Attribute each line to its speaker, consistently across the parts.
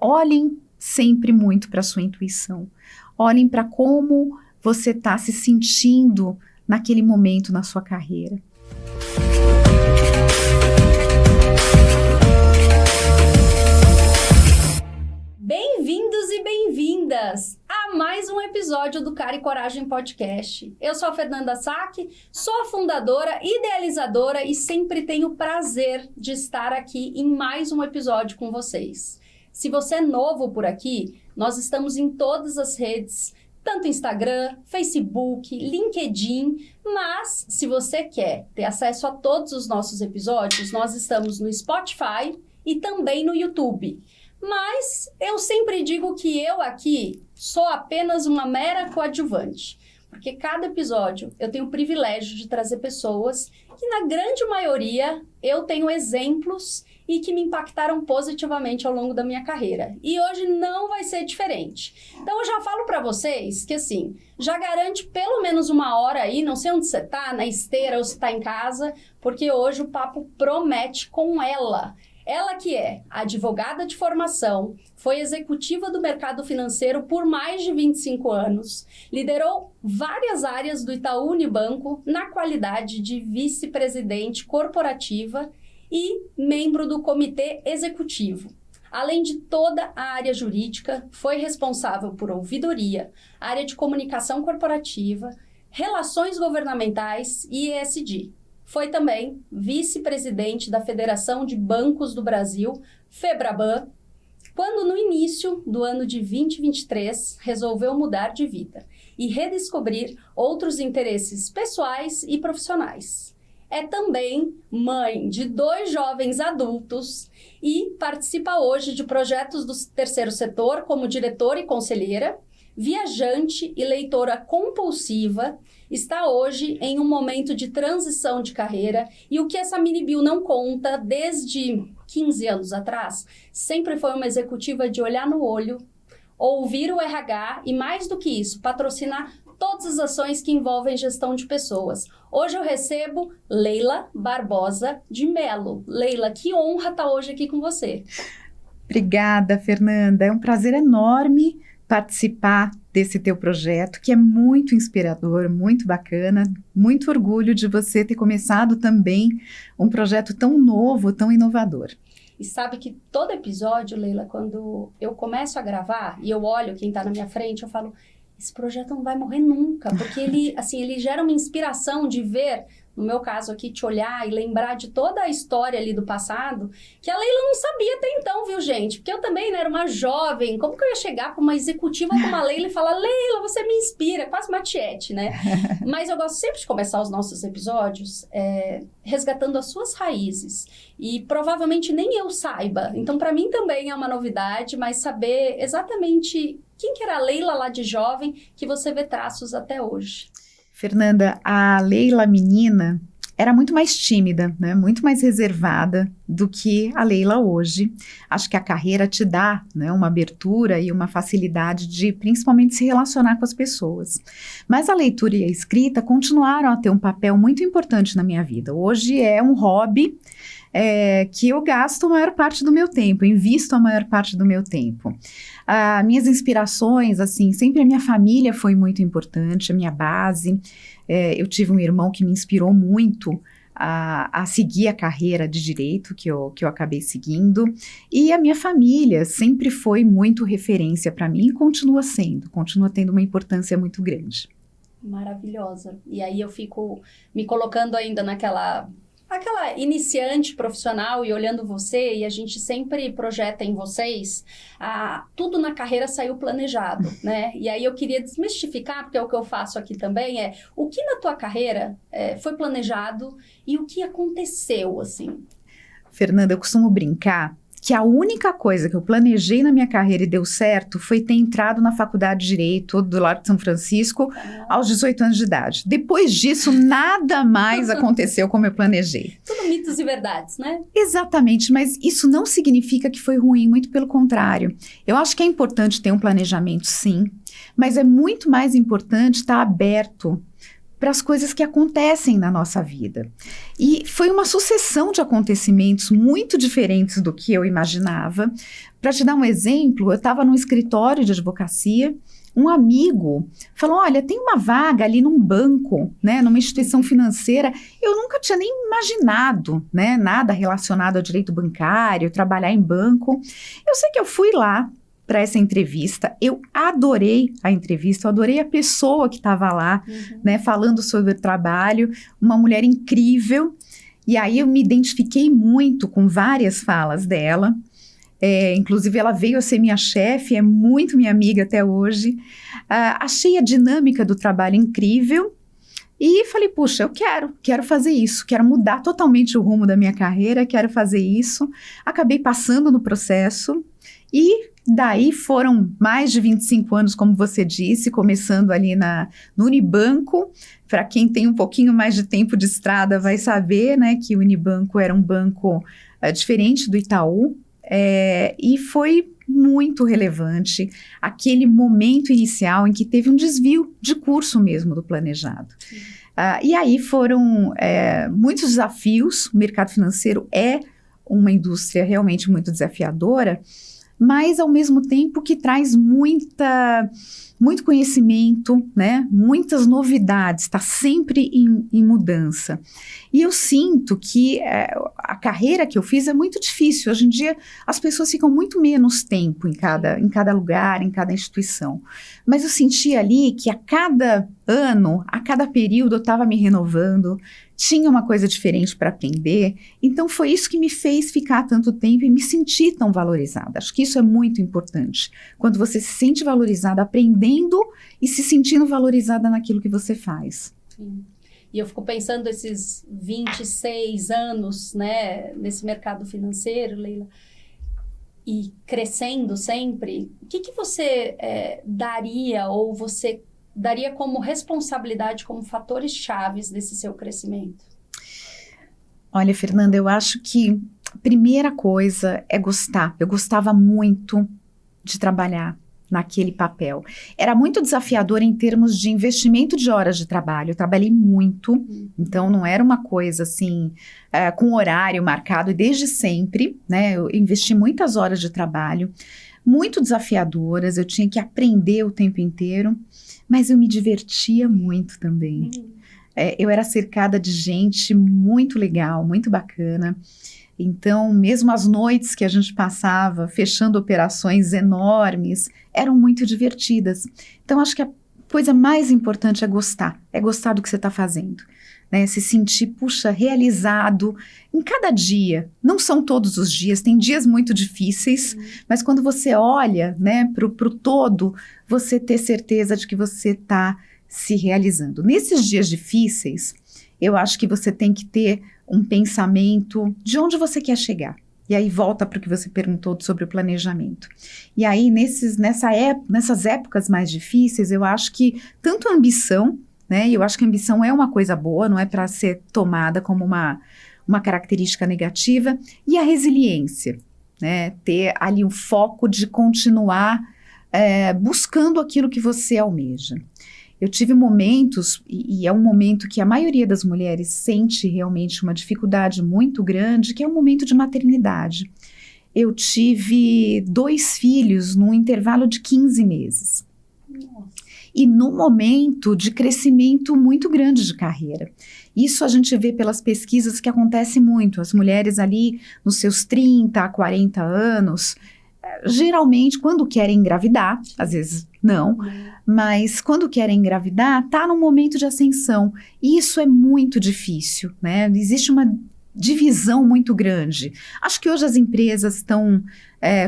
Speaker 1: olhem sempre muito para a sua intuição. Olhem para como você está se sentindo naquele momento na sua carreira.
Speaker 2: Bem-vindos e bem-vindas a mais um episódio do Cara e Coragem Podcast. Eu sou a Fernanda Sack, sou a fundadora, idealizadora e sempre tenho o prazer de estar aqui em mais um episódio com vocês. Se você é novo por aqui, nós estamos em todas as redes, tanto Instagram, Facebook, LinkedIn, mas se você quer ter acesso a todos os nossos episódios, nós estamos no Spotify e também no YouTube. Mas eu sempre digo que eu aqui sou apenas uma mera coadjuvante, porque cada episódio eu tenho o privilégio de trazer pessoas que, na grande maioria, eu tenho exemplos e que me impactaram positivamente ao longo da minha carreira. E hoje não vai ser diferente. Então eu já falo para vocês que, assim, já garante pelo menos uma hora aí, não sei onde você tá, na esteira ou se tá em casa, porque hoje o papo promete com ela. Ela que é advogada de formação, foi executiva do mercado financeiro por mais de 25 anos, liderou várias áreas do Itaú Unibanco na qualidade de vice-presidente corporativa e membro do comitê executivo. Além de toda a área jurídica, foi responsável por ouvidoria, área de comunicação corporativa, relações governamentais e ESG. Foi também vice-presidente da Federação de Bancos do Brasil, FEBRABAN, quando no início do ano de 2023 resolveu mudar de vida e redescobrir outros interesses pessoais e profissionais. É também mãe de 2 jovens adultos e participa hoje de projetos do terceiro setor como diretora e conselheira, viajante e leitora compulsiva. Está hoje em um momento de transição de carreira e o que essa mini bio não conta desde 15 anos atrás, sempre foi uma executiva de olhar no olho, ouvir o RH e, mais do que isso, patrocinar todas as ações que envolvem gestão de pessoas. Hoje eu recebo Leila Barbosa de Mello. Leila, que honra estar hoje aqui com você.
Speaker 1: Obrigada, Fernanda. É um prazer enorme participar desse teu projeto, que é muito inspirador, muito bacana, muito orgulho de você ter começado também um projeto tão novo, tão inovador.
Speaker 2: E sabe que todo episódio, Leila, quando eu começo a gravar e eu olho quem está na minha frente, eu falo, esse projeto não vai morrer nunca, porque ele gera uma inspiração de ver, no meu caso aqui, te olhar e lembrar de toda a história ali do passado, que a Leila não sabia até então, viu, gente? Porque eu também, né, era uma jovem, como que eu ia chegar para uma executiva como a Leila e falar, Leila, você me inspira, quase uma tiete, né? Mas eu gosto sempre de começar os nossos episódios resgatando as suas raízes. E provavelmente nem eu saiba, então para mim também é uma novidade, mas saber exatamente quem que era a Leila lá de jovem, que você vê traços até hoje.
Speaker 1: Fernanda, a Leila menina era muito mais tímida, né? Muito mais reservada do que a Leila hoje. Acho que a carreira te dá, né, uma abertura e uma facilidade de principalmente se relacionar com as pessoas. Mas a leitura e a escrita continuaram a ter um papel muito importante na minha vida. Hoje é um hobby que eu gasto a maior parte do meu tempo, invisto a maior parte do meu tempo. Minhas inspirações, assim, sempre a minha família foi muito importante, a minha base. Eu tive um irmão que me inspirou muito a seguir a carreira de direito que eu acabei seguindo, e a minha família sempre foi muito referência para mim e continua tendo uma importância muito grande.
Speaker 2: Maravilhosa. E aí eu fico me colocando ainda naquela iniciante profissional e olhando você, e a gente sempre projeta em vocês, tudo na carreira saiu planejado, né? E aí eu queria desmistificar, porque é o que eu faço aqui também, o que na tua carreira foi planejado e o que aconteceu, assim?
Speaker 1: Fernanda, eu costumo brincar que a única coisa que eu planejei na minha carreira e deu certo foi ter entrado na faculdade de Direito do Largo de São Francisco aos 18 anos de idade. Depois disso, nada mais aconteceu como eu planejei.
Speaker 2: Tudo mitos e verdades, né?
Speaker 1: Exatamente, mas isso não significa que foi ruim, muito pelo contrário. Eu acho que é importante ter um planejamento, sim, mas é muito mais importante estar aberto para as coisas que acontecem na nossa vida. E foi uma sucessão de acontecimentos muito diferentes do que eu imaginava. Para te dar um exemplo, eu estava num escritório de advocacia, um amigo falou, olha, tem uma vaga ali num banco, né, numa instituição financeira. Eu nunca tinha nem imaginado, né, nada relacionado ao direito bancário, trabalhar em banco. Eu sei que eu fui lá para essa entrevista, eu adorei a entrevista, eu adorei a pessoa que estava lá, né, falando sobre o trabalho, uma mulher incrível, e aí eu me identifiquei muito com várias falas dela, inclusive ela veio a ser minha chefe, é muito minha amiga até hoje, achei a dinâmica do trabalho incrível, e falei, puxa, eu quero fazer isso, quero mudar totalmente o rumo da minha carreira, quero fazer isso, acabei passando no processo, e daí foram mais de 25 anos, como você disse, começando ali no Unibanco. Para quem tem um pouquinho mais de tempo de estrada vai saber, né, que o Unibanco era um banco diferente do Itaú, e foi muito relevante aquele momento inicial em que teve um desvio de curso mesmo do planejado. E aí foram muitos desafios, o mercado financeiro é uma indústria realmente muito desafiadora, mas ao mesmo tempo que traz muito conhecimento, né? Muitas novidades, está sempre em mudança. E eu sinto que a carreira que eu fiz é muito difícil. Hoje em dia, as pessoas ficam muito menos tempo em cada lugar, em cada instituição. Mas eu senti ali que a cada ano, a cada período, eu estava me renovando, tinha uma coisa diferente para aprender. Então, foi isso que me fez ficar tanto tempo e me sentir tão valorizada. Acho que isso é muito importante. Quando você se sente valorizada aprendendo e se sentindo valorizada naquilo que você faz.
Speaker 2: Sim. E eu fico pensando esses 26 anos, né, nesse mercado financeiro, Leila, e crescendo sempre, o que você daria ou você daria como responsabilidade, como fatores chaves desse seu crescimento?
Speaker 1: Olha, Fernanda, eu acho que a primeira coisa é gostar. Eu gostava muito de trabalhar naquele papel. Era muito desafiador em termos de investimento de horas de trabalho. Eu trabalhei muito, então não era uma coisa assim, com horário marcado, e desde sempre, né? Eu investi muitas horas de trabalho, muito desafiadoras, eu tinha que aprender o tempo inteiro, mas eu me divertia muito também. Eu era cercada de gente muito legal, muito bacana. Então, mesmo as noites que a gente passava fechando operações enormes, eram muito divertidas. Então, acho que a coisa mais importante é gostar do que você está fazendo, né? Se sentir, puxa, realizado em cada dia. Não são todos os dias, tem dias muito difíceis, mas quando você olha, né, para o todo, você ter certeza de que você está se realizando. Nesses dias difíceis, eu acho que você tem que ter um pensamento de onde você quer chegar. E aí volta para o que você perguntou sobre o planejamento. E aí, nessas épocas mais difíceis, eu acho que tanto a ambição, né? E eu acho que a ambição é uma coisa boa, não é para ser tomada como uma característica negativa, e a resiliência, né? Ter ali o foco de continuar buscando aquilo que você almeja. Eu tive momentos, e é um momento que a maioria das mulheres sente realmente uma dificuldade muito grande, que é o momento de maternidade. Eu tive 2 filhos num intervalo de 15 meses. Nossa. E num momento de crescimento muito grande de carreira. Isso a gente vê pelas pesquisas que acontece muito. As mulheres ali nos seus 30 a 40 anos, geralmente quando querem engravidar, às vezes não, mas quando querem engravidar, está num momento de ascensão. E isso é muito difícil, né? Existe uma divisão muito grande. Acho que hoje as empresas estão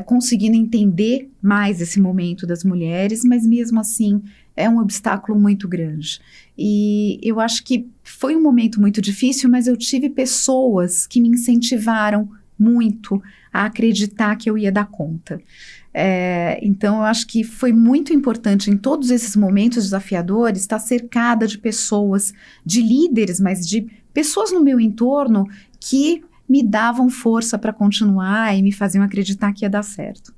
Speaker 1: conseguindo entender mais esse momento das mulheres, mas mesmo assim é um obstáculo muito grande. E eu acho que foi um momento muito difícil, mas eu tive pessoas que me incentivaram muito a acreditar que eu ia dar conta. Então, eu acho que foi muito importante em todos esses momentos desafiadores estar cercada de pessoas, de líderes, mas de pessoas no meu entorno que me davam força para continuar e me faziam acreditar que ia dar certo.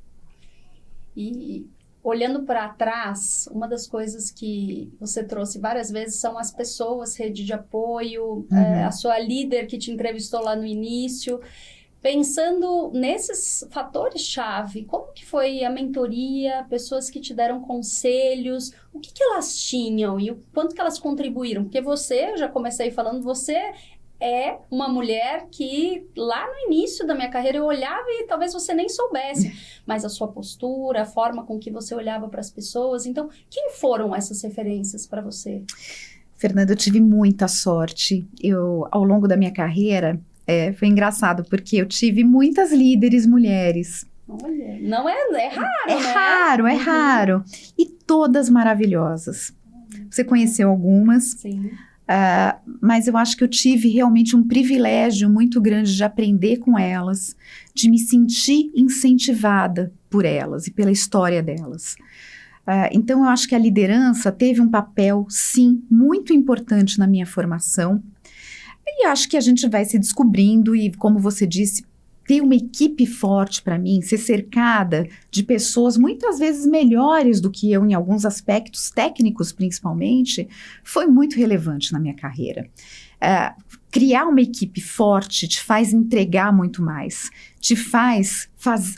Speaker 2: E Olhando para trás, uma das coisas que você trouxe várias vezes são as pessoas, rede de apoio, a sua líder que te entrevistou lá no início. Pensando nesses fatores-chave, como que foi a mentoria, pessoas que te deram conselhos, o que que elas tinham e o quanto que elas contribuíram? Porque você, eu já comecei falando, você é uma mulher que lá no início da minha carreira eu olhava e talvez você nem soubesse, mas a sua postura, a forma com que você olhava para as pessoas. Então, quem foram essas referências para você?
Speaker 1: Fernanda, eu tive muita sorte. Ao longo da minha carreira, foi engraçado, porque eu tive muitas líderes mulheres.
Speaker 2: Olha, não é raro,
Speaker 1: É
Speaker 2: né?
Speaker 1: raro, é raro. E todas maravilhosas. Você conheceu algumas?
Speaker 2: Sim.
Speaker 1: Mas eu acho que eu tive realmente um privilégio muito grande de aprender com elas, de me sentir incentivada por elas e pela história delas. Então, eu acho que a liderança teve um papel, sim, muito importante na minha formação. E acho que a gente vai se descobrindo e, como você disse, ter uma equipe forte para mim, ser cercada de pessoas muitas vezes melhores do que eu em alguns aspectos técnicos, principalmente, foi muito relevante na minha carreira. Criar uma equipe forte te faz entregar muito mais, te faz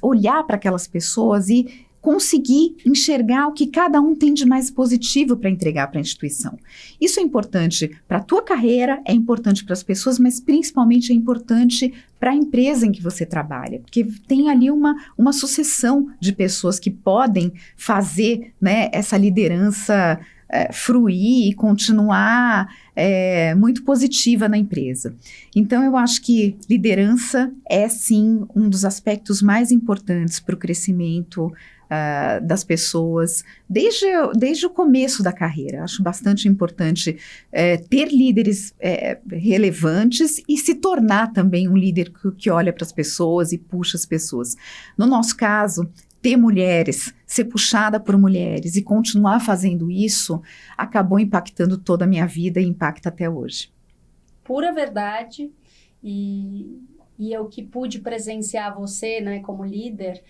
Speaker 1: olhar para aquelas pessoas e conseguir enxergar o que cada um tem de mais positivo para entregar para a instituição. Isso é importante para a tua carreira, é importante para as pessoas, mas principalmente é importante para a empresa em que você trabalha, porque tem ali uma sucessão de pessoas que podem fazer, né, essa liderança fruir e continuar muito positiva na empresa. Então, eu acho que liderança é, sim, um dos aspectos mais importantes para o crescimento das pessoas, desde o começo da carreira. Acho bastante importante ter líderes relevantes e se tornar também um líder que olha para as pessoas e puxa as pessoas. No nosso caso, ter mulheres, ser puxada por mulheres e continuar fazendo isso, acabou impactando toda a minha vida e impacta até hoje.
Speaker 2: Pura verdade, e eu que pude presenciar você, né, como líder,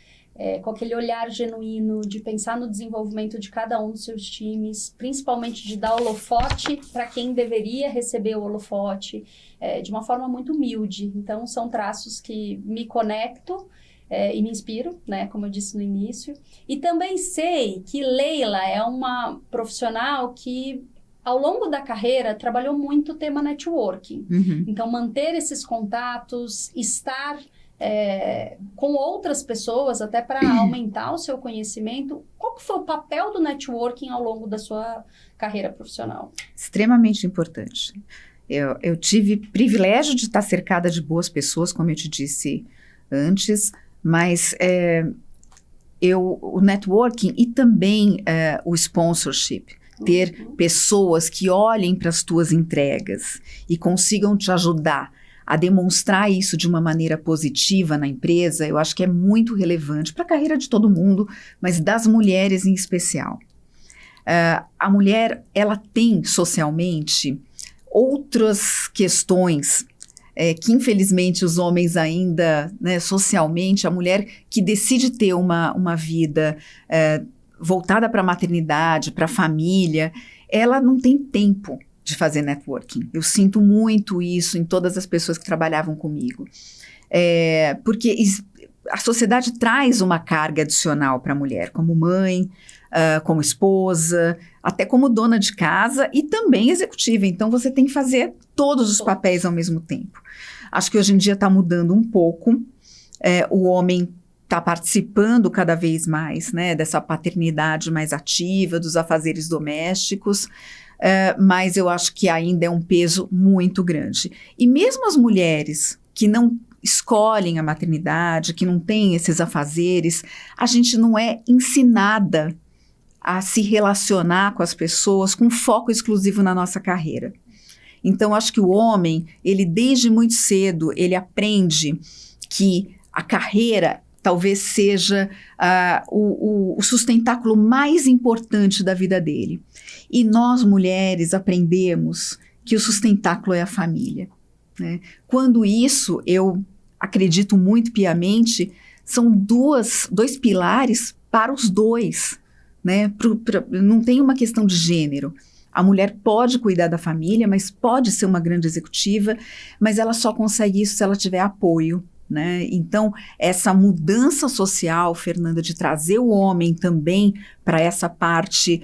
Speaker 2: com aquele olhar genuíno de pensar no desenvolvimento de cada um dos seus times, principalmente de dar holofote para quem deveria receber o holofote, de uma forma muito humilde. Então, são traços que me conecto e me inspiro, né, como eu disse no início. E também sei que Leila é uma profissional que, ao longo da carreira, trabalhou muito o tema networking. Então, manter esses contatos, estar com outras pessoas, até para aumentar o seu conhecimento. Qual que foi o papel do networking ao longo da sua carreira profissional?
Speaker 1: Extremamente importante. Eu tive privilégio de estar cercada de boas pessoas, como eu te disse antes, mas o networking e também o sponsorship, ter pessoas que olhem para as tuas entregas e consigam te ajudar a demonstrar isso de uma maneira positiva na empresa, eu acho que é muito relevante para a carreira de todo mundo, mas das mulheres em especial. A mulher, ela tem socialmente outras questões que infelizmente os homens ainda, né, socialmente, a mulher que decide ter uma vida voltada para a maternidade, para a família, ela não tem tempo de fazer networking. Eu sinto muito isso em todas as pessoas que trabalhavam comigo. Porque a sociedade traz uma carga adicional para a mulher, como mãe, como esposa, até como dona de casa e também executiva. Então, você tem que fazer todos os papéis ao mesmo tempo. Acho que hoje em dia está mudando um pouco. O homem está participando cada vez mais, né, dessa paternidade mais ativa, dos afazeres domésticos, mas eu acho que ainda é um peso muito grande. E mesmo as mulheres que não escolhem a maternidade, que não têm esses afazeres, a gente não é ensinada a se relacionar com as pessoas com foco exclusivo na nossa carreira. Então, acho que o homem, ele desde muito cedo, ele aprende que a carreira talvez seja o sustentáculo mais importante da vida dele. E nós, mulheres, aprendemos que o sustentáculo é a família, né? Quando isso, eu acredito muito piamente, são dois pilares para os dois. né? Não tem uma questão de gênero. A mulher pode cuidar da família, mas pode ser uma grande executiva, mas ela só consegue isso se ela tiver apoio, né? Então, essa mudança social, Fernanda, de trazer o homem também para essa parte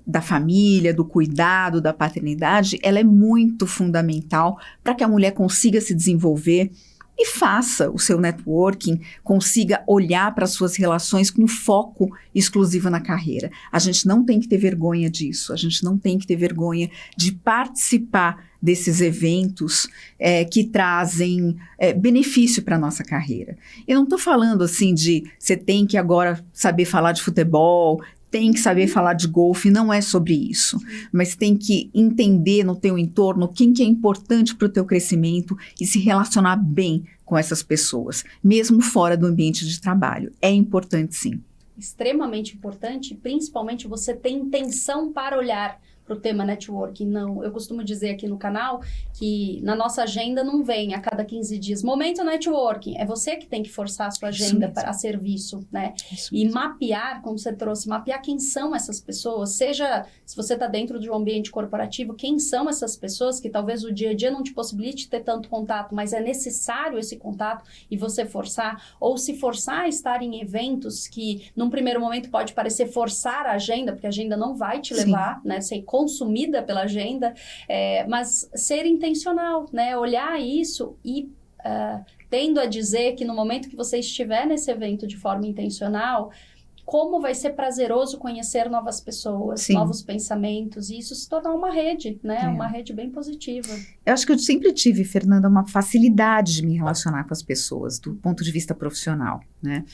Speaker 1: da família, do cuidado, da paternidade, ela é muito fundamental para que a mulher consiga se desenvolver e faça o seu networking, consiga olhar para as suas relações com foco exclusivo na carreira. A gente não tem que ter vergonha disso, a gente não tem que ter vergonha de participar desses eventos que trazem benefício para a nossa carreira. Eu não estou falando assim de você tem que agora saber falar de futebol, tem que saber falar de golfe, não é sobre isso. Mas tem que entender no teu entorno quem que é importante para o teu crescimento e se relacionar bem com essas pessoas, mesmo fora do ambiente de trabalho. É importante, sim.
Speaker 2: Extremamente importante, principalmente você ter intenção para olhar para o tema networking. Não, eu costumo dizer aqui no canal que na nossa agenda não vem a cada 15 dias momento networking, é você que tem que forçar a sua agenda a serviço, né? E mapear, como você trouxe, mapear quem são essas pessoas, seja se você está dentro de um ambiente corporativo, quem são essas pessoas que talvez o dia a dia não te possibilite ter tanto contato, mas é necessário esse contato e você forçar, ou se forçar a estar em eventos que num primeiro momento pode parecer forçar a agenda, porque a agenda não vai te levar, né? Ser consumida pela agenda, mas ser intencional, né? Olhar isso e tendo a dizer que no momento que você estiver nesse evento de forma intencional, como vai ser prazeroso conhecer novas pessoas, novos pensamentos, e isso se tornar uma rede, né? Uma rede bem positiva.
Speaker 1: Eu acho que eu sempre tive, Fernanda, uma facilidade de me relacionar com as pessoas, do ponto de vista profissional, né?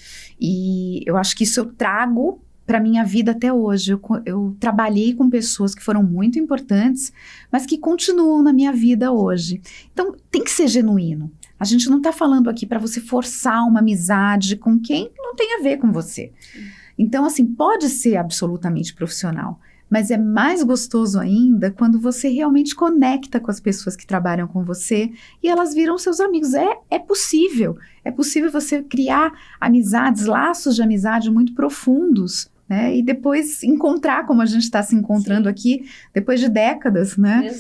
Speaker 1: E eu acho que isso eu trago para minha vida até hoje. Eu trabalhei com pessoas que foram muito importantes, mas que continuam na minha vida hoje. Então, tem que ser genuíno. A gente não está falando aqui para você forçar uma amizade com quem não tem a ver com você. Então, assim, pode ser absolutamente profissional, mas é mais gostoso ainda quando você realmente conecta com as pessoas que trabalham com você e elas viram seus amigos. É possível. É possível você criar amizades, laços de amizade muito profundos, né? E depois encontrar, como a gente está se encontrando aqui, depois de décadas, né?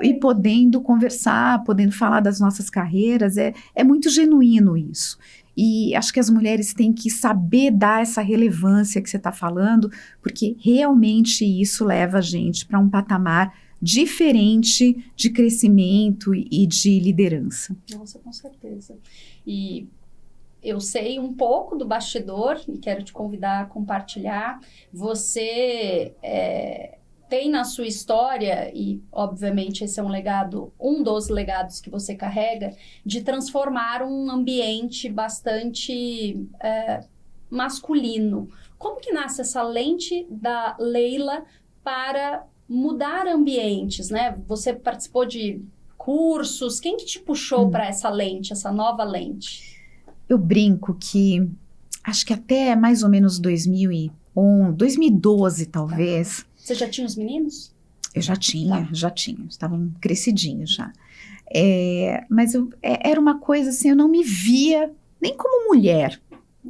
Speaker 1: E podendo conversar, podendo falar das nossas carreiras, é muito genuíno isso. E acho que as mulheres têm que saber dar essa relevância que você está falando, porque realmente isso leva a gente para um patamar diferente de crescimento e de liderança.
Speaker 2: Nossa, com certeza. E eu sei um pouco do bastidor e quero te convidar a compartilhar. Você tem na sua história, e obviamente esse é um dos legados que você carrega, de transformar um ambiente bastante masculino. Como que nasce essa lente da Leila para mudar ambientes, né? Você participou de cursos, quem que te puxou para essa lente, essa nova lente?
Speaker 1: Eu brinco que, acho que até mais ou menos 2011, 2012 talvez.
Speaker 2: Você já tinha os meninos?
Speaker 1: Eu já tinha. Estavam crescidinhos já. Mas era uma coisa assim, eu não me via nem como mulher.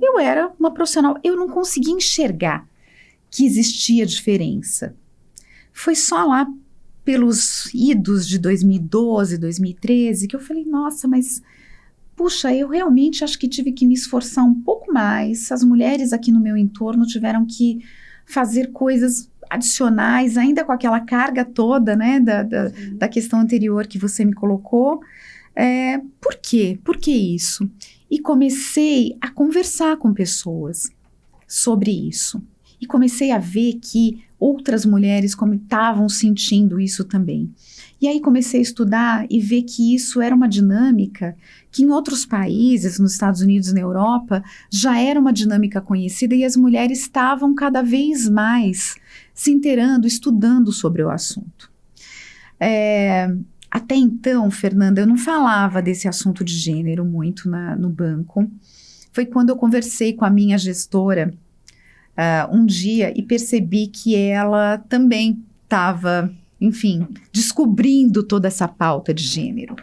Speaker 1: Eu era uma profissional, eu não conseguia enxergar que existia diferença. Foi só lá pelos idos de 2012, 2013, que eu falei, nossa, mas puxa, eu realmente acho que tive que me esforçar um pouco mais. As mulheres aqui no meu entorno tiveram que fazer coisas adicionais, ainda com aquela carga toda, né, da questão anterior que você me colocou. Por quê? Por que isso? E comecei a conversar com pessoas sobre isso. E comecei a ver que outras mulheres estavam sentindo isso também. E aí comecei a estudar e ver que isso era uma dinâmica que em outros países, nos Estados Unidos e na Europa, já era uma dinâmica conhecida e as mulheres estavam cada vez mais se inteirando, estudando sobre o assunto. Até então, Fernanda, eu não falava desse assunto de gênero muito no banco. Foi quando eu conversei com a minha gestora um dia e percebi que ela também estava, enfim, descobrindo toda essa pauta de gênero.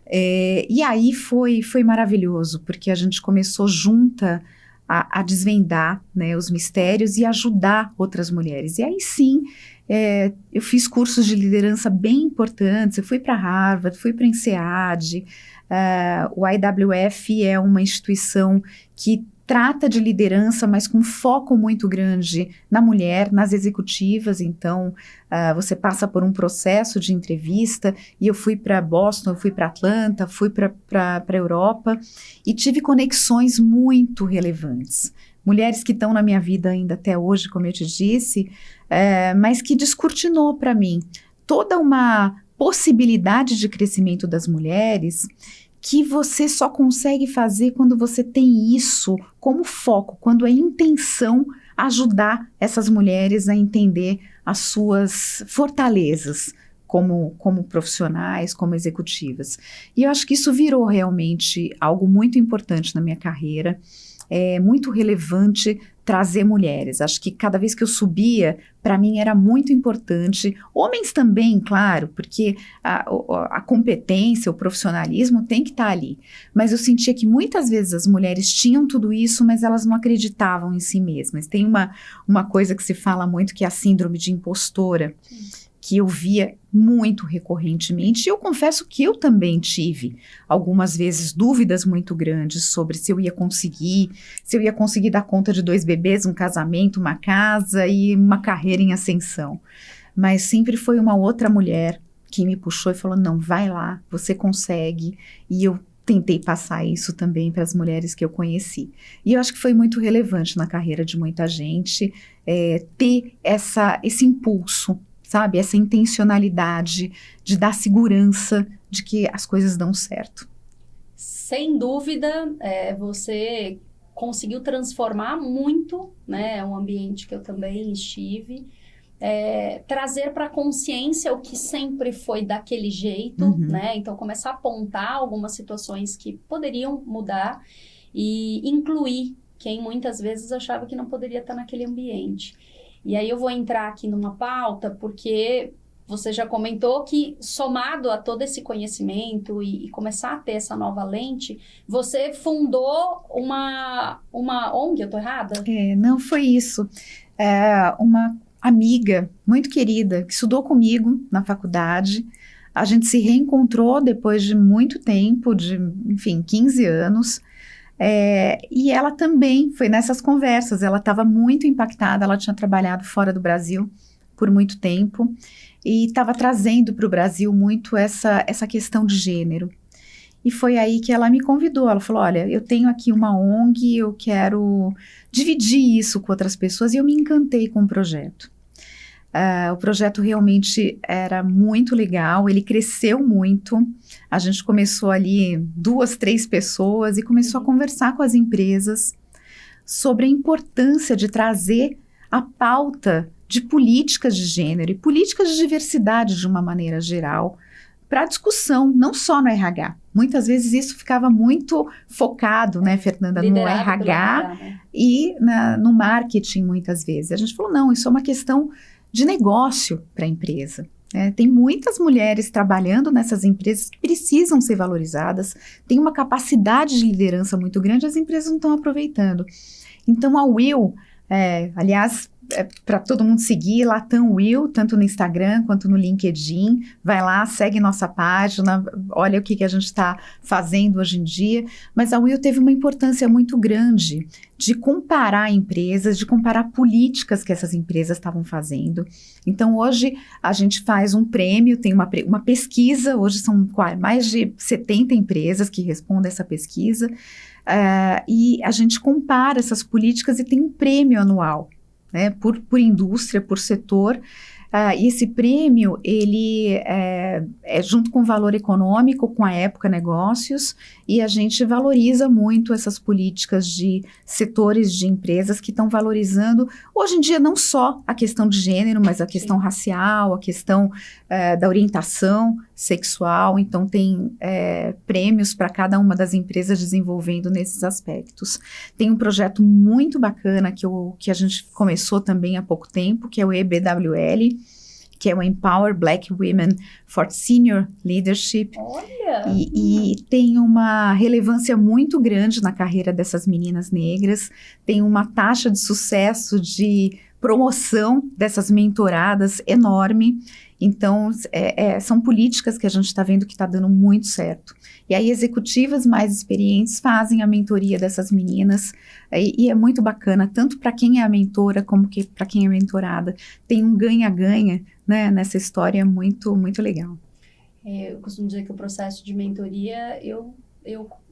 Speaker 1: E aí foi maravilhoso, porque a gente começou junta a desvendar, né, os mistérios e ajudar outras mulheres. E aí sim, eu fiz cursos de liderança bem importantes, eu fui para Harvard, fui para a INSEAD, o IWF é uma instituição que trata de liderança, mas com foco muito grande na mulher, nas executivas. Então, você passa por um processo de entrevista, e eu fui para Boston, eu fui para Atlanta, fui para a Europa, e tive conexões muito relevantes. Mulheres que estão na minha vida ainda até hoje, como eu te disse, mas que descortinou para mim toda uma possibilidade de crescimento das mulheres que você só consegue fazer quando você tem isso como foco, quando é intenção ajudar essas mulheres a entender as suas fortalezas como profissionais, como executivas. E eu acho que isso virou realmente algo muito importante na minha carreira. É muito relevante trazer mulheres. Acho que cada vez que eu subia, para mim era muito importante. Homens também, claro, porque a competência, o profissionalismo tem que estar ali. Mas eu sentia que muitas vezes as mulheres tinham tudo isso, mas elas não acreditavam em si mesmas. Tem uma coisa que se fala muito, que é a síndrome de impostora, que eu via muito recorrentemente, e eu confesso que eu também tive algumas vezes dúvidas muito grandes sobre se eu ia conseguir dar conta de 2 bebês, um casamento, uma casa e uma carreira em ascensão. Mas sempre foi uma outra mulher que me puxou e falou, não, vai lá, você consegue. E eu tentei passar isso também para as mulheres que eu conheci. E eu acho que foi muito relevante na carreira de muita gente ter esse impulso, sabe, essa intencionalidade de dar segurança de que as coisas dão certo.
Speaker 2: Sem dúvida, você conseguiu transformar muito, né, um ambiente que eu também estive, trazer para a consciência o que sempre foi daquele jeito, né, então começar a apontar algumas situações que poderiam mudar e incluir quem muitas vezes achava que não poderia estar naquele ambiente. E aí eu vou entrar aqui numa pauta, porque você já comentou que, somado a todo esse conhecimento e começar a ter essa nova lente, você fundou uma ONG, eu tô errada?
Speaker 1: Não foi isso. Uma amiga muito querida, que estudou comigo na faculdade, a gente se reencontrou depois de muito tempo, enfim, 15 anos, e ela também foi nessas conversas. Ela estava muito impactada, ela tinha trabalhado fora do Brasil por muito tempo e estava trazendo para o Brasil muito essa questão de gênero. E foi aí que ela me convidou. Ela falou, olha, eu tenho aqui uma ONG, eu quero dividir isso com outras pessoas, e eu me encantei com o projeto. O projeto realmente era muito legal, ele cresceu muito. A gente começou ali 2, 3 pessoas e começou a conversar com as empresas sobre a importância de trazer a pauta de políticas de gênero e políticas de diversidade de uma maneira geral para a discussão, não só no RH. Muitas vezes isso ficava muito focado, né, Fernanda, no RH, né? E no marketing, muitas vezes. A gente falou, não, isso é uma questão de negócio para a empresa. Tem muitas mulheres trabalhando nessas empresas que precisam ser valorizadas, tem uma capacidade de liderança muito grande, as empresas não estão aproveitando. Então a Will, aliás, para todo mundo seguir, Latam Will, tanto no Instagram quanto no LinkedIn, vai lá, segue nossa página, olha o que a gente está fazendo hoje em dia. Mas a Will teve uma importância muito grande de comparar empresas, de comparar políticas que essas empresas estavam fazendo. Então hoje a gente faz um prêmio, tem uma pesquisa, hoje são mais de 70 empresas que respondem essa pesquisa, e a gente compara essas políticas e tem um prêmio anual, né, por indústria, por setor, e esse prêmio, ele é junto com o valor econômico, com a Época Negócios, e a gente valoriza muito essas políticas de setores de empresas que estão valorizando, hoje em dia, não só a questão de gênero, mas a questão racial, a questão da orientação sexual. Então tem prêmios para cada uma das empresas desenvolvendo nesses aspectos. Tem um projeto muito bacana que a gente começou também há pouco tempo, que é o EBWL, que é o Empower Black Women for Senior Leadership.
Speaker 2: Olha!
Speaker 1: E tem uma relevância muito grande na carreira dessas meninas negras, tem uma taxa de sucesso de promoção dessas mentoradas enorme. Então, são políticas que a gente está vendo que está dando muito certo. E aí, executivas mais experientes fazem a mentoria dessas meninas, e é muito bacana, tanto para quem é a mentora, como para quem é mentorada. Tem um ganha-ganha, né, nessa história muito, muito legal.
Speaker 2: Eu costumo dizer que o processo de mentoria, eu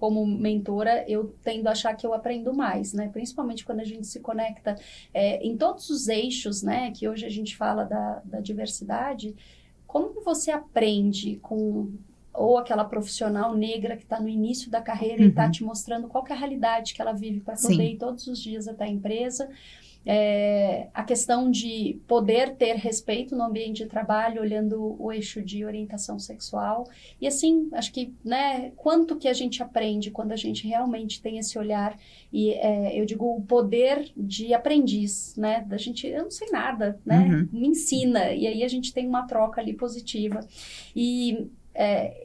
Speaker 2: como mentora, eu tendo a achar que eu aprendo mais, né? Principalmente quando a gente se conecta em todos os eixos, né? Que hoje a gente fala da diversidade. Como que você aprende com ou aquela profissional negra que está no início da carreira e está te mostrando qual que é a realidade que ela vive para poder ir todos os dias até a empresa. A questão de poder ter respeito no ambiente de trabalho, olhando o eixo de orientação sexual. E assim, acho que, né, quanto que a gente aprende quando a gente realmente tem esse olhar e, eu digo, o poder de aprendiz, né, da gente, eu não sei nada, né, me ensina, e aí a gente tem uma troca ali positiva. E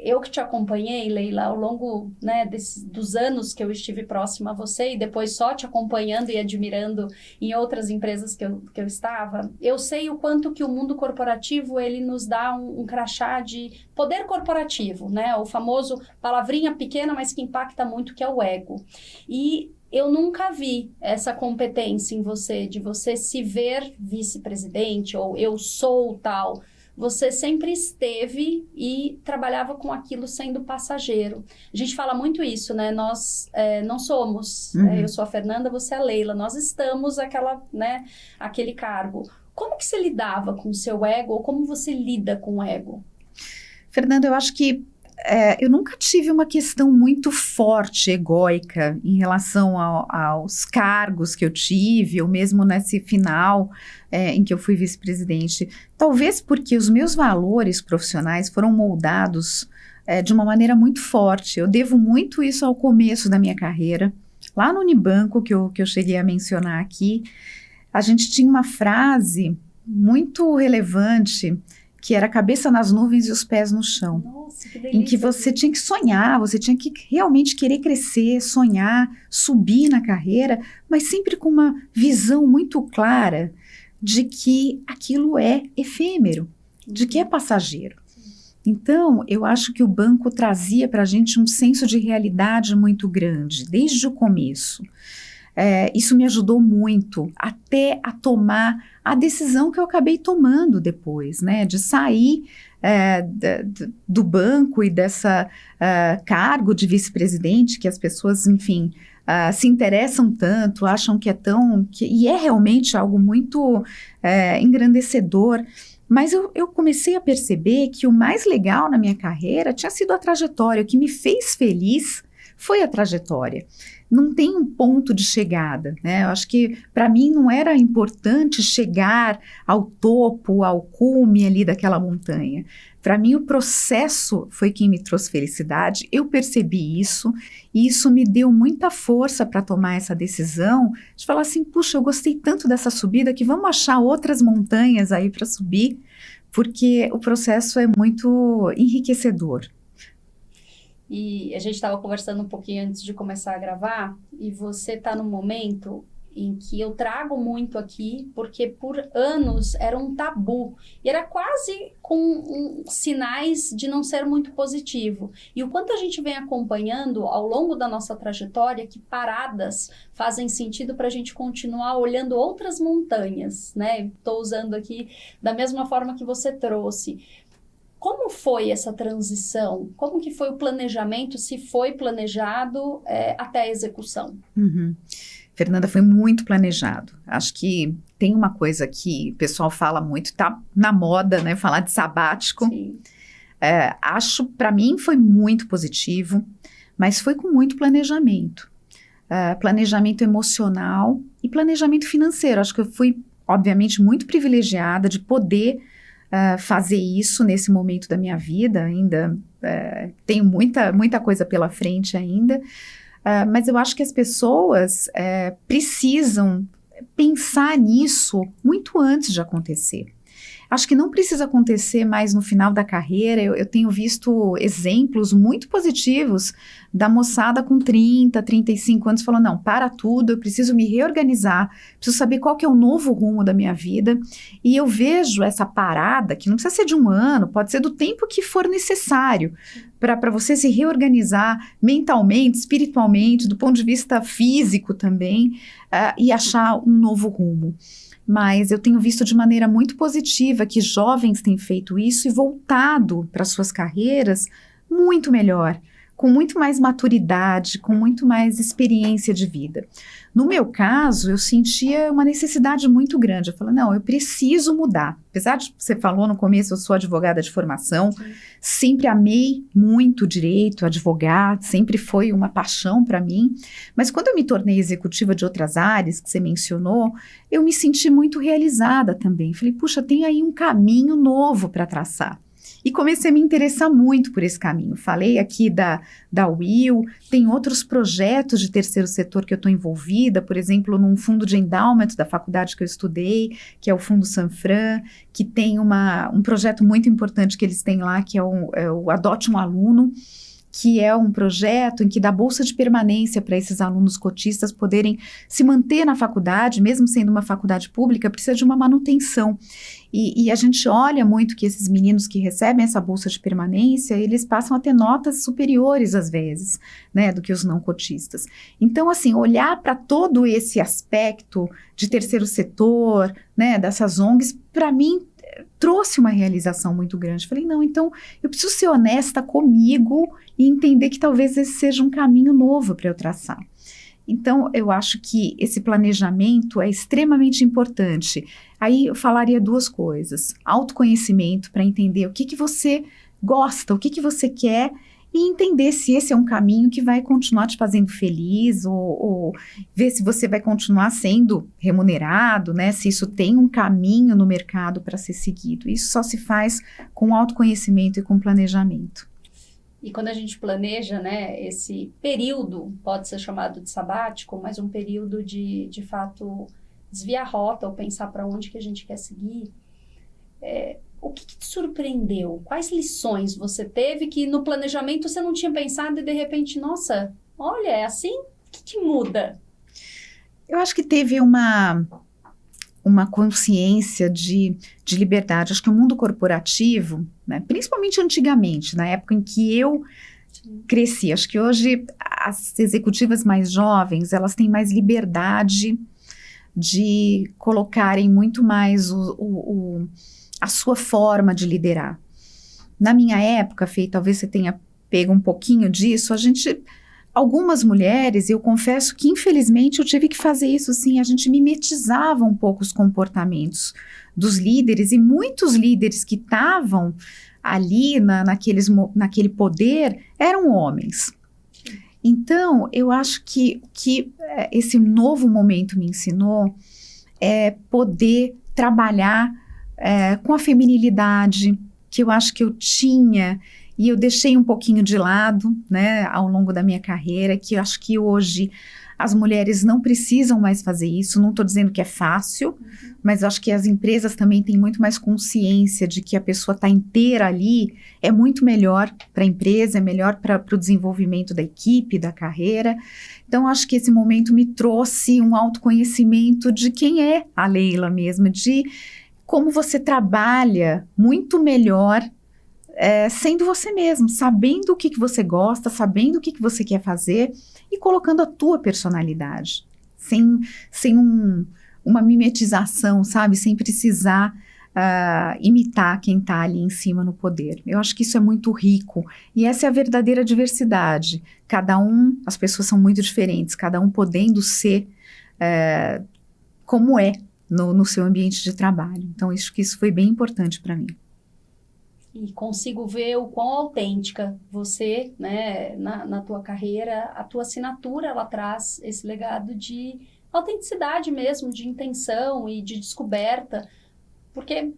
Speaker 2: eu que te acompanhei, Leila, ao longo, né, dos anos que eu estive próxima a você e depois só te acompanhando e admirando em outras empresas que eu estava, eu sei o quanto que o mundo corporativo, ele nos dá um crachá de poder corporativo, né, o famoso palavrinha pequena, mas que impacta muito, que é o ego. E eu nunca vi essa competência em você, de você se ver vice-presidente ou eu sou tal. Você sempre esteve e trabalhava com aquilo sendo passageiro. A gente fala muito isso, né? Nós não somos, eu sou a Fernanda, você é a Leila, nós estamos aquele cargo. Como que você lidava com o seu ego ou como você lida com o ego?
Speaker 1: Fernanda, eu acho que eu nunca tive uma questão muito forte, egóica, em relação aos cargos que eu tive, ou mesmo nesse final em que eu fui vice-presidente. Talvez porque os meus valores profissionais foram moldados de uma maneira muito forte. Eu devo muito isso ao começo da minha carreira. Lá no Unibanco, que eu cheguei a mencionar aqui, a gente tinha uma frase muito relevante, que era a cabeça nas nuvens e os pés no chão.
Speaker 2: Nossa, que delícia.
Speaker 1: Em que você tinha que sonhar, você tinha que realmente querer crescer, sonhar, subir na carreira, mas sempre com uma visão muito clara de que aquilo é efêmero, de que é passageiro. Então, eu acho que o banco trazia para a gente um senso de realidade muito grande, desde o começo. Isso me ajudou muito até a tomar a decisão que eu acabei tomando depois, né, de sair do banco e dessa cargo de vice-presidente que as pessoas, enfim, se interessam tanto, acham que e é realmente algo muito engrandecedor. Mas eu comecei a perceber que o mais legal na minha carreira tinha sido a trajetória. O que me fez feliz foi a trajetória. Não tem um ponto de chegada, né? Eu acho que para mim não era importante chegar ao topo, ao cume ali daquela montanha. Para mim o processo foi quem me trouxe felicidade, eu percebi isso e isso me deu muita força para tomar essa decisão de falar assim, puxa, eu gostei tanto dessa subida que vamos achar outras montanhas aí para subir, porque o processo é muito enriquecedor.
Speaker 2: E a gente estava conversando um pouquinho antes de começar a gravar, e você está num momento em que eu trago muito aqui, porque por anos era um tabu, e era quase com sinais de não ser muito positivo. E o quanto a gente vem acompanhando ao longo da nossa trajetória, que paradas fazem sentido para a gente continuar olhando outras montanhas, né? Estou usando aqui da mesma forma que você trouxe. Como foi essa transição? Como que foi o planejamento, se foi planejado até a execução?
Speaker 1: Fernanda, foi muito planejado. Acho que tem uma coisa que o pessoal fala muito, tá na moda, né? Falar de sabático.
Speaker 2: Sim.
Speaker 1: Acho, para mim, foi muito positivo, mas foi com muito planejamento. Planejamento emocional e planejamento financeiro. Acho que eu fui, obviamente, muito privilegiada de poder fazer isso nesse momento da minha vida, ainda tenho muita coisa pela frente ainda, mas eu acho que as pessoas precisam pensar nisso muito antes de acontecer. Acho que não precisa acontecer mais no final da carreira. Eu tenho visto exemplos muito positivos da moçada com 30, 35 anos falando, não, para tudo, eu preciso me reorganizar, preciso saber qual que é o novo rumo da minha vida. E eu vejo essa parada, que não precisa ser de um ano, pode ser do tempo que for necessário, para você se reorganizar mentalmente, espiritualmente, do ponto de vista físico também, e achar um novo rumo. Mas eu tenho visto de maneira muito positiva que jovens têm feito isso e voltado para suas carreiras muito melhor, com muito mais maturidade, com muito mais experiência de vida. No meu caso, eu sentia uma necessidade muito grande. Eu falei, não, eu preciso mudar. Apesar de você falou no começo, eu sou advogada de formação, sempre amei muito direito, advogar, sempre foi uma paixão para mim. Mas quando eu me tornei executiva de outras áreas que você mencionou, eu me senti muito realizada também. Falei, puxa, tem aí um caminho novo para traçar. E comecei a me interessar muito por esse caminho. Falei aqui da Will, tem outros projetos de terceiro setor que eu estou envolvida, por exemplo, num fundo de endowment da faculdade que eu estudei, que é o Fundo Sanfran, que tem um projeto muito importante que eles têm lá, que é o Adote um Aluno, que é um projeto em que dá bolsa de permanência para esses alunos cotistas poderem se manter na faculdade, mesmo sendo uma faculdade pública, precisa de uma manutenção. E a gente olha muito que esses meninos que recebem essa bolsa de permanência, eles passam a ter notas superiores, às vezes, né, do que os não cotistas. Então, assim, olhar para todo esse aspecto de terceiro setor, né, dessas ONGs, para mim, trouxe uma realização muito grande. Falei, não, então eu preciso ser honesta comigo e entender que talvez esse seja um caminho novo para eu traçar. Então, eu acho que esse planejamento é extremamente importante. Aí eu falaria duas coisas. Autoconhecimento para entender o que você gosta, o que você quer e entender se esse é um caminho que vai continuar te fazendo feliz ou ver se você vai continuar sendo remunerado, né? Se isso tem um caminho no mercado para ser seguido. Isso só se faz com autoconhecimento e com planejamento.
Speaker 2: E quando a gente planeja, né, esse período, pode ser chamado de sabático, mas um período de fato, desviar a rota ou pensar para onde que a gente quer seguir, o que te surpreendeu? Quais lições você teve que no planejamento você não tinha pensado e de repente, nossa, olha, é assim? O que muda?
Speaker 1: Eu acho que teve uma consciência de liberdade. Acho que o mundo corporativo, né, principalmente antigamente, na época em que eu cresci, acho que hoje as executivas mais jovens, elas têm mais liberdade de colocarem muito mais a sua forma de liderar. Na minha época, Fê, talvez você tenha pego um pouquinho disso, algumas mulheres, eu confesso que infelizmente eu tive que fazer isso sim, a gente mimetizava um pouco os comportamentos dos líderes e muitos líderes que estavam ali naquele poder eram homens. Então, eu acho que esse novo momento me ensinou poder trabalhar com a feminilidade que eu acho que eu tinha e eu deixei um pouquinho de lado, né, ao longo da minha carreira, que eu acho que hoje as mulheres não precisam mais fazer isso. Não estou dizendo que é fácil, mas eu acho que as empresas também têm muito mais consciência de que a pessoa está inteira ali, é muito melhor para a empresa, é melhor para o desenvolvimento da equipe, da carreira. Então, acho que esse momento me trouxe um autoconhecimento de quem é a Leila mesmo, de como você trabalha muito melhor sendo você mesmo, sabendo o que você gosta, sabendo o que você quer fazer e colocando a tua personalidade, sem uma mimetização, sabe? Sem precisar imitar quem está ali em cima no poder. Eu acho que isso é muito rico e essa é a verdadeira diversidade. As pessoas são muito diferentes, cada um podendo ser como é no seu ambiente de trabalho. Então, acho que isso foi bem importante para mim.
Speaker 2: E consigo ver o quão autêntica você, né, na tua carreira, a tua assinatura, ela traz esse legado de autenticidade mesmo, de intenção e de descoberta, porque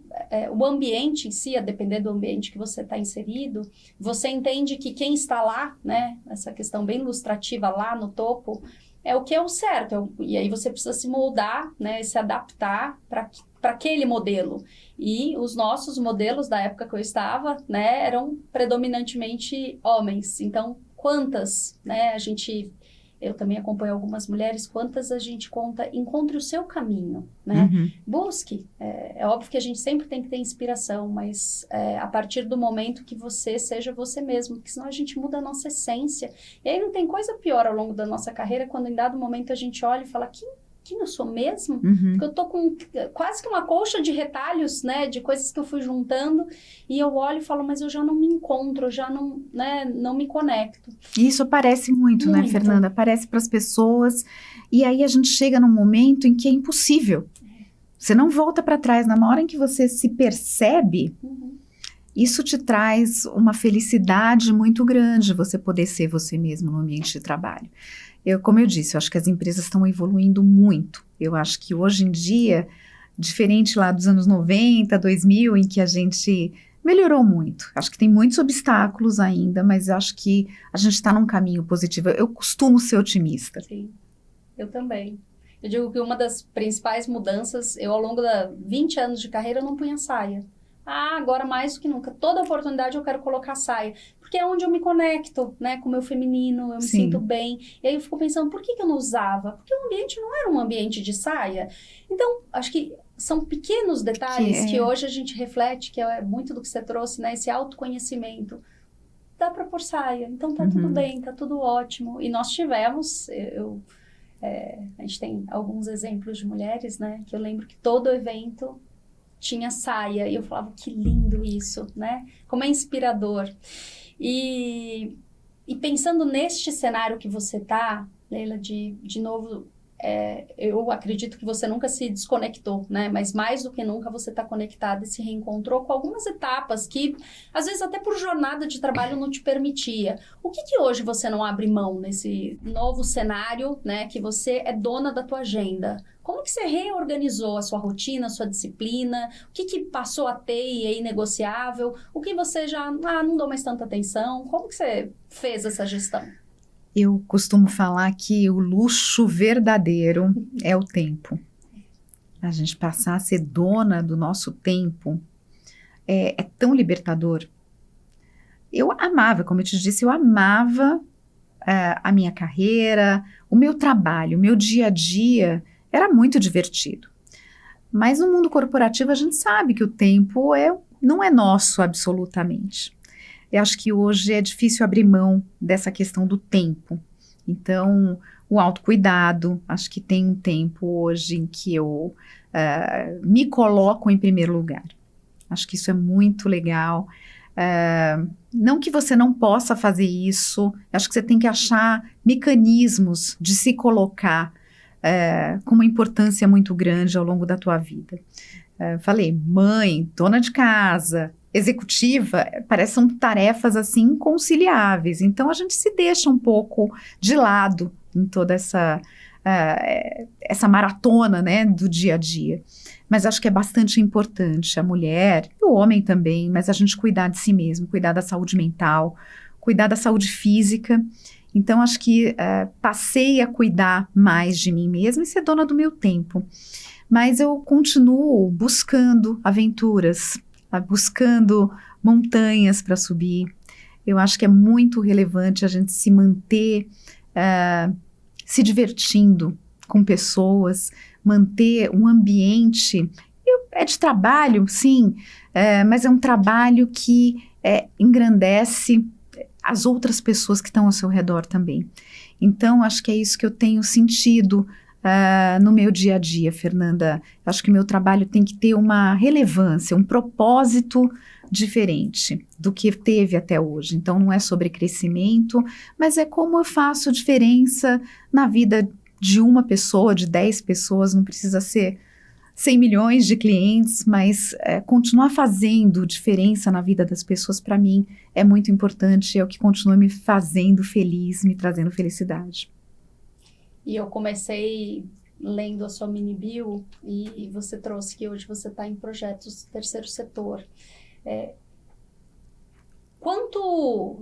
Speaker 2: o ambiente em si, a depender do ambiente que você está inserido, você entende que quem está lá, né, essa questão bem ilustrativa lá no topo, é o que é o certo, e aí você precisa se moldar, né, se adaptar para para aquele modelo. E os nossos modelos da época que eu estava, né, eram predominantemente homens. Então, quantas, né, eu também acompanho algumas mulheres, quantas a gente encontre o seu caminho, né? Busque. É óbvio que a gente sempre tem que ter inspiração, mas a partir do momento que você seja você mesmo, porque senão a gente muda a nossa essência. E aí não tem coisa pior ao longo da nossa carreira, quando em dado momento a gente olha e fala, quem eu sou mesmo? Porque eu tô com quase que uma colcha de retalhos, né, de coisas que eu fui juntando, e eu olho e falo, mas eu já não me encontro, eu já não, né, não me conecto.
Speaker 1: Isso parece muito, né, Fernanda? Parece para as pessoas, e aí a gente chega num momento em que é impossível. Você não volta para trás. Na hora em que você se percebe, isso te traz uma felicidade muito grande, você poder ser você mesmo no ambiente de trabalho. Como eu disse, eu acho que as empresas estão evoluindo muito. Eu acho que hoje em dia, diferente lá dos anos 90, 2000, em que a gente melhorou muito. Acho que tem muitos obstáculos ainda, mas eu acho que a gente está num caminho positivo. Eu costumo ser otimista.
Speaker 2: Sim, eu também. Eu digo que uma das principais mudanças, eu ao longo de 20 anos de carreira, eu não punha saia. Agora mais do que nunca, toda oportunidade eu quero colocar saia, porque é onde eu me conecto, né, com o meu feminino, eu me sinto bem. E aí eu fico pensando, por que eu não usava? Porque o ambiente não era um ambiente de saia. Então, acho que são pequenos detalhes que hoje a gente reflete, que é muito do que você trouxe, né, esse autoconhecimento. Dá pra pôr saia, então tá tudo bem, tá tudo ótimo. E nós tivemos, a gente tem alguns exemplos de mulheres, né, que eu lembro que todo evento tinha saia, e eu falava, que lindo isso, né? Como é inspirador. E pensando neste cenário que você tá, Leila, de novo, eu acredito que você nunca se desconectou, né? Mas mais do que nunca você está conectada e se reencontrou com algumas etapas que, às vezes, até por jornada de trabalho não te permitia. O que hoje você não abre mão nesse novo cenário, né? Que você é dona da tua agenda? Como que você reorganizou a sua rotina, a sua disciplina? O que passou a ter e é inegociável? O que você já, não dou mais tanta atenção? Como que você fez essa gestão?
Speaker 1: Eu costumo falar que o luxo verdadeiro é o tempo. A gente passar a ser dona do nosso tempo é tão libertador. Eu amava, como eu te disse, eu amava a minha carreira, o meu trabalho, o meu dia a dia era muito divertido. Mas no mundo corporativo a gente sabe que o tempo não é nosso absolutamente. Eu acho que hoje é difícil abrir mão dessa questão do tempo. Então, o autocuidado, acho que tem um tempo hoje em que eu me coloco em primeiro lugar. Acho que isso é muito legal. Não que você não possa fazer isso, acho que você tem que achar mecanismos de se colocar com uma importância muito grande ao longo da tua vida. Falei, mãe, dona de casa, executiva, são tarefas assim inconciliáveis. Então a gente se deixa um pouco de lado em toda essa maratona, né, do dia a dia. Mas acho que é bastante importante a mulher e o homem também, mas a gente cuidar de si mesmo, cuidar da saúde mental, cuidar da saúde física. Então acho que passei a cuidar mais de mim mesma e ser dona do meu tempo. Mas eu continuo buscando aventuras, buscando montanhas para subir. Eu acho que é muito relevante a gente se manter se divertindo com pessoas, manter um ambiente. É de trabalho, sim, mas é um trabalho que engrandece as outras pessoas que estão ao seu redor também. Então, acho que é isso que eu tenho sentido no meu dia a dia, Fernanda. Acho que o meu trabalho tem que ter uma relevância, um propósito diferente do que teve até hoje. Então, não é sobre crescimento, mas é como eu faço diferença na vida de uma pessoa, de 10 pessoas, não precisa ser 100 milhões de clientes, mas continuar fazendo diferença na vida das pessoas, para mim, é muito importante, é o que continua me fazendo feliz, me trazendo felicidade.
Speaker 2: E eu comecei lendo a sua mini bio e você trouxe que hoje você está em projetos do terceiro setor.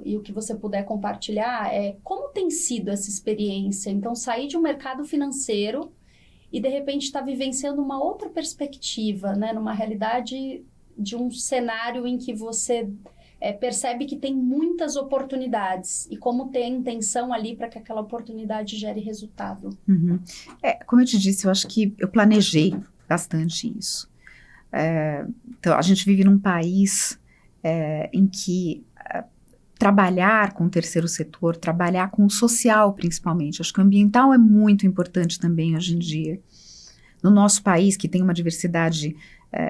Speaker 2: E o que você puder compartilhar como tem sido essa experiência? Então, sair de um mercado financeiro e de repente está vivenciando uma outra perspectiva, né? Numa realidade de um cenário em que você percebe que tem muitas oportunidades e como ter intenção ali para que aquela oportunidade gere resultado.
Speaker 1: Uhum. Como eu te disse, eu acho que eu planejei bastante isso. Então, a gente vive num país em que trabalhar com o terceiro setor, trabalhar com o social principalmente, acho que o ambiental é muito importante também hoje em dia. No nosso país, que tem uma diversidade,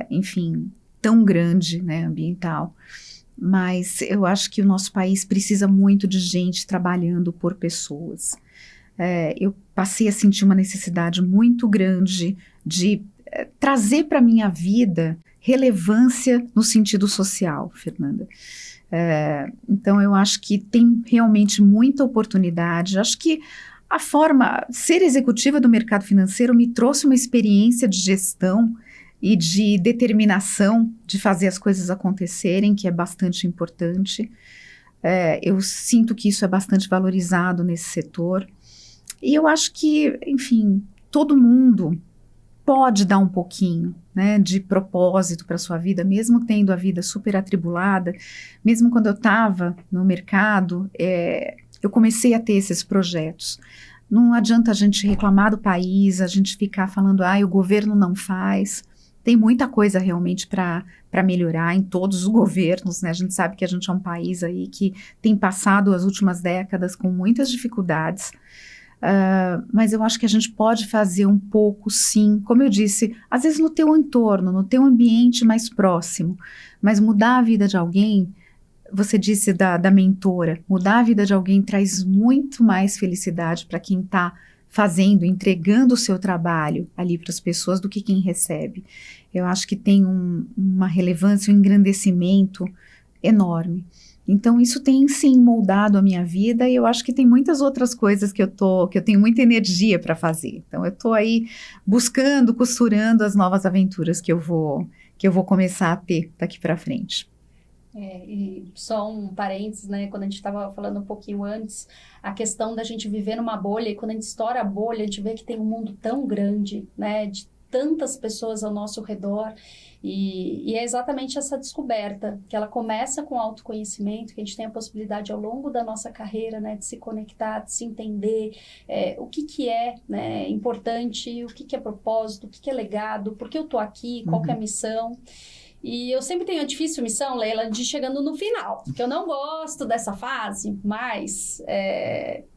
Speaker 1: enfim, tão grande, né, ambiental, mas eu acho que o nosso país precisa muito de gente trabalhando por pessoas. Eu passei a sentir uma necessidade muito grande de trazer para a minha vida relevância no sentido social, Fernanda. Então, eu acho que tem realmente muita oportunidade. Acho que ser executiva do mercado financeiro me trouxe uma experiência de gestão e de determinação de fazer as coisas acontecerem, que é bastante importante. Eu sinto que isso é bastante valorizado nesse setor. E eu acho que, enfim, todo mundo pode dar um pouquinho, né, de propósito para a sua vida, mesmo tendo a vida super atribulada. Mesmo quando eu estava no mercado, eu comecei a ter esses projetos. Não adianta a gente reclamar do país, a gente ficar falando, o governo não faz. Tem muita coisa realmente para melhorar em todos os governos, né? A gente sabe que a gente é um país aí que tem passado as últimas décadas com muitas dificuldades, mas eu acho que a gente pode fazer um pouco, sim, como eu disse, às vezes no teu entorno, no teu ambiente mais próximo, mas mudar a vida de alguém, você disse da mentora, mudar a vida de alguém traz muito mais felicidade para quem está fazendo, entregando o seu trabalho ali para as pessoas do que quem recebe. Eu acho que tem uma relevância, um engrandecimento enorme. Então, isso tem, sim, moldado a minha vida e eu acho que tem muitas outras coisas que eu tenho muita energia para fazer. Então, eu estou aí buscando, costurando as novas aventuras que eu vou começar a ter daqui para frente.
Speaker 2: E só um parênteses, né, quando a gente estava falando um pouquinho antes, a questão da gente viver numa bolha, e quando a gente estoura a bolha, a gente vê que tem um mundo tão grande, né, de tantas pessoas ao nosso redor, e é exatamente essa descoberta, que ela começa com autoconhecimento, que a gente tem a possibilidade ao longo da nossa carreira, né, de se conectar, de se entender, o que é, né, importante, o que é propósito, o que é legado, por que eu estou aqui, qual que é a missão. E eu sempre tenho a difícil missão, Leila, de ir chegando no final, porque eu não gosto dessa fase, mas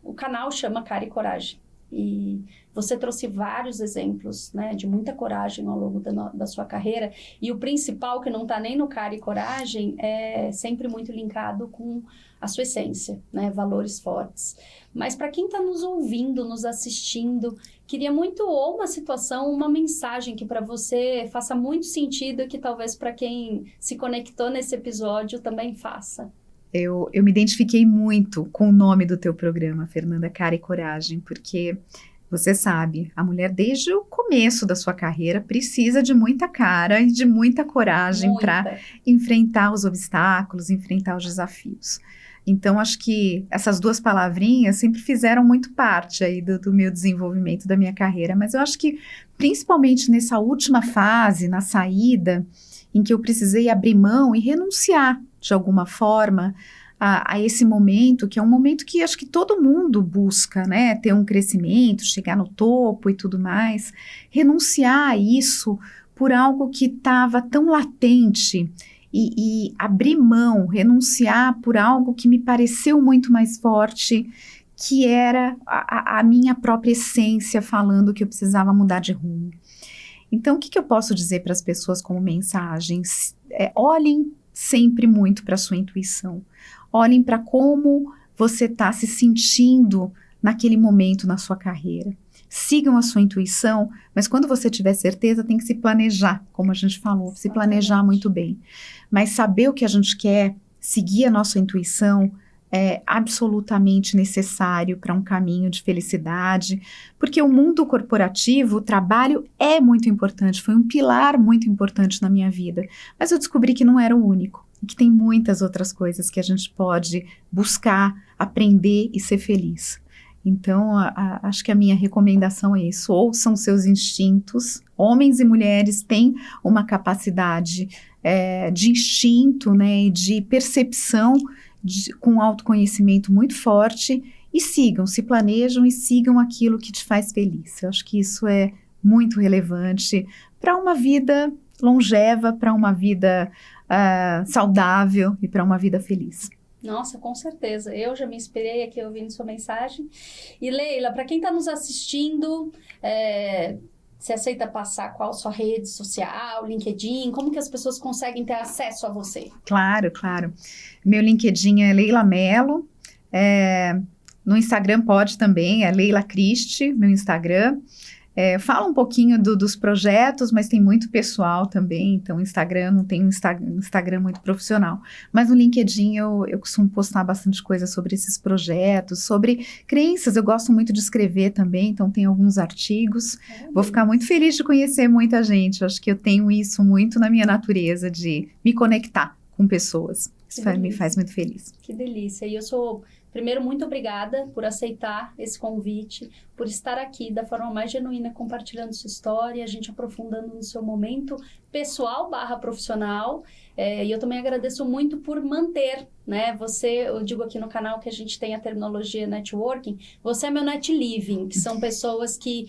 Speaker 2: o canal chama Cara e Coragem. E você trouxe vários exemplos, né, de muita coragem ao longo da sua carreira. E o principal, que não está nem no Cara e Coragem, é sempre muito linkado com a sua essência, né, valores fortes. Mas para quem está nos ouvindo, nos assistindo, queria muito ou uma situação, uma mensagem que para você faça muito sentido e que talvez para quem se conectou nesse episódio também faça.
Speaker 1: Eu me identifiquei muito com o nome do teu programa, Fernanda, Cara e Coragem, porque você sabe, a mulher desde o começo da sua carreira precisa de muita cara e de muita coragem para enfrentar os obstáculos, enfrentar os desafios. Então, acho que essas duas palavrinhas sempre fizeram muito parte aí do meu desenvolvimento, da minha carreira, mas eu acho que principalmente nessa última fase, na saída, em que eu precisei abrir mão e renunciar de alguma forma a esse momento, que é um momento que acho que todo mundo busca, né, ter um crescimento, chegar no topo e tudo mais, renunciar a isso por algo que estava tão latente e abrir mão, renunciar por algo que me pareceu muito mais forte, que era a minha própria essência falando que eu precisava mudar de rumo. Então, o que eu posso dizer para as pessoas como mensagens? Olhem sempre muito para a sua intuição. Olhem para como você está se sentindo naquele momento na sua carreira. Sigam a sua intuição, mas quando você tiver certeza, tem que se planejar, como a gente falou, se planejar muito bem. Mas saber o que a gente quer, seguir a nossa intuição, é absolutamente necessário para um caminho de felicidade, porque o mundo corporativo, o trabalho é muito importante, foi um pilar muito importante na minha vida, mas eu descobri que não era o único, e que tem muitas outras coisas que a gente pode buscar, aprender e ser feliz. Então, acho que a minha recomendação é isso: ouçam seus instintos. Homens e mulheres têm uma capacidade de instinto, né, e de percepção com autoconhecimento muito forte, e sigam, se planejam e sigam aquilo que te faz feliz. Eu acho que isso é muito relevante para uma vida longeva, para uma vida saudável e para uma vida feliz.
Speaker 2: Nossa, com certeza. Eu já me inspirei aqui ouvindo sua mensagem. E Leila, para quem está nos assistindo, você aceita passar qual sua rede social, LinkedIn? Como que as pessoas conseguem ter acesso a você?
Speaker 1: Claro, claro. Meu LinkedIn é Leila Mello. No Instagram pode também, é Leila Christi, meu Instagram. Fala um pouquinho dos projetos, mas tem muito pessoal também, então o Instagram não tem um Instagram muito profissional. Mas no LinkedIn eu costumo postar bastante coisa sobre esses projetos, sobre crenças. Eu gosto muito de escrever também, então tem alguns artigos. Vou ficar muito feliz de conhecer muita gente. Eu acho que eu tenho isso muito na minha natureza, de me conectar com pessoas. Isso me faz muito feliz.
Speaker 2: Que delícia. E eu sou... Primeiro, muito obrigada por aceitar esse convite, por estar aqui da forma mais genuína, compartilhando sua história, a gente aprofundando no seu momento pessoal / profissional. E eu também agradeço muito por manter, né? Você, eu digo aqui no canal que a gente tem a terminologia networking, você é meu net living, que são pessoas que,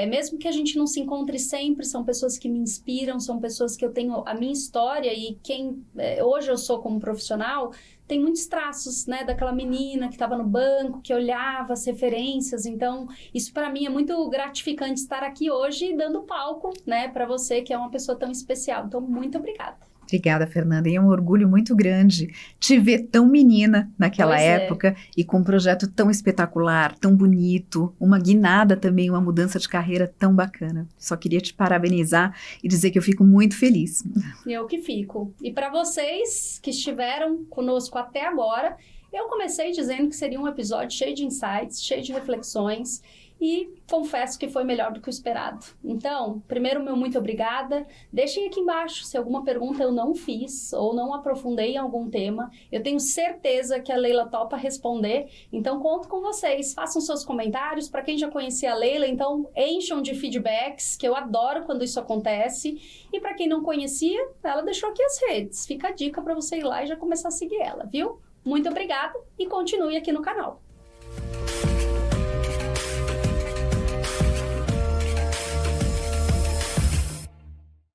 Speaker 2: mesmo que a gente não se encontre sempre, são pessoas que me inspiram, são pessoas que eu tenho a minha história e quem hoje eu sou como profissional, tem muitos traços, né, daquela menina que estava no banco, que olhava as referências. Então, isso para mim é muito gratificante estar aqui hoje dando palco, né, para você que é uma pessoa tão especial. Então, muito obrigada.
Speaker 1: Obrigada, Fernanda. E é um orgulho muito grande te ver tão menina naquela época e com um projeto tão espetacular, tão bonito, uma guinada também, uma mudança de carreira tão bacana. Só queria te parabenizar e dizer que eu fico muito feliz.
Speaker 2: Eu que fico. E para vocês que estiveram conosco até agora, eu comecei dizendo que seria um episódio cheio de insights, cheio de reflexões. E confesso que foi melhor do que o esperado. Então, primeiro, meu muito obrigada. Deixem aqui embaixo se alguma pergunta eu não fiz ou não aprofundei em algum tema. Eu tenho certeza que a Leila topa responder. Então, conto com vocês. Façam seus comentários. Para quem já conhecia a Leila, então encham de feedbacks, que eu adoro quando isso acontece. E para quem não conhecia, ela deixou aqui as redes. Fica a dica para você ir lá e já começar a seguir ela, viu? Muito obrigada e continue aqui no canal.